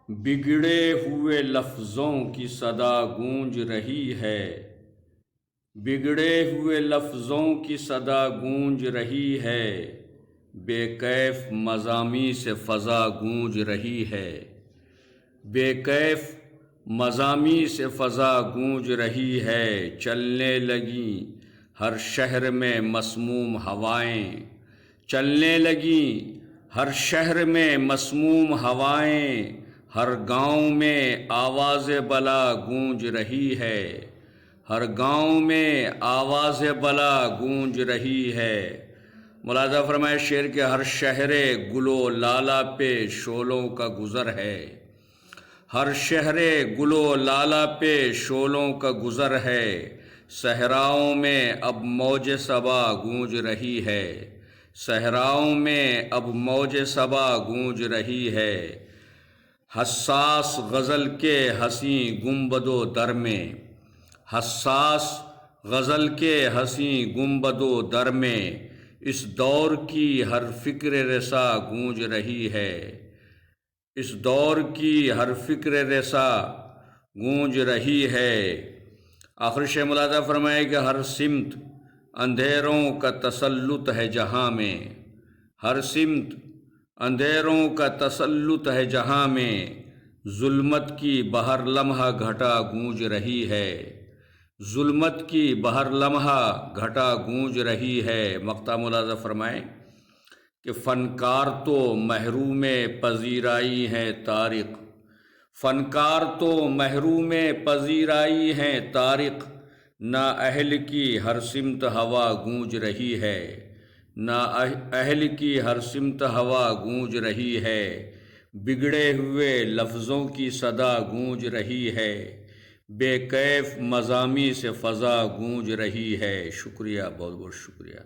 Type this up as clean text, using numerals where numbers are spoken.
بگڑے ہوئے لفظوں کی صدا گونج رہی ہے، بگڑے ہوئے لفظوں کی صدا گونج رہی ہے، بے کیف مضامی سے فضا گونج رہی ہے، بے کیف مضامی سے فضا گونج رہی ہے، چلنے لگیں ہر شہر میں مسموم ہوائیں، چلنے لگیں ہر شہر میں مسموم ہوائیں، ہر گاؤں میں آواز بلا گونج رہی ہے، ہر گاؤں میں آواز بلا گونج رہی ہے۔ ملاحظہ فرمائے شعر کے ہر شہر گل و لالہ پہ شعلوں کا گزر ہے، ہر شہر گل و لالہ پہ شعلوں کا گزر ہے، صحراؤں میں اب موج صبا گونج رہی ہے، صحراؤں میں اب موج صبا گونج رہی ہے، حساس غزل کے حسین گنبد و در میں، حساس غزل کے حسین گنبد و در میں، اس دور کی ہر فکر رسا گونج رہی ہے، اس دور کی ہر فکر رسا گونج رہی ہے۔ آخر شے ملاحظہ فرمائے کہ ہر سمت اندھیروں کا تسلط ہے جہاں میں، ہر سمت اندھیروں کا تسلط ہے جہاں میں، ظلمت کی بہر لمحہ گھٹا گونج رہی ہے، ظلمت کی بہر لمحہ گھٹا گونج رہی ہے۔ مقطع ملاحظہ فرمائیں کہ فنکار تو محروم پذیرائی ہیں طارق، فنکار تو محروم پذیرائی ہیں طارق، نا اہل کی ہر سمت ہوا گونج رہی ہے، نا اہل کی ہر سمت ہوا گونج رہی ہے، بگڑے ہوئے لفظوں کی صدا گونج رہی ہے، بے کیف مضامی سے فضا گونج رہی ہے۔ شکریہ، بہت بہت شکریہ۔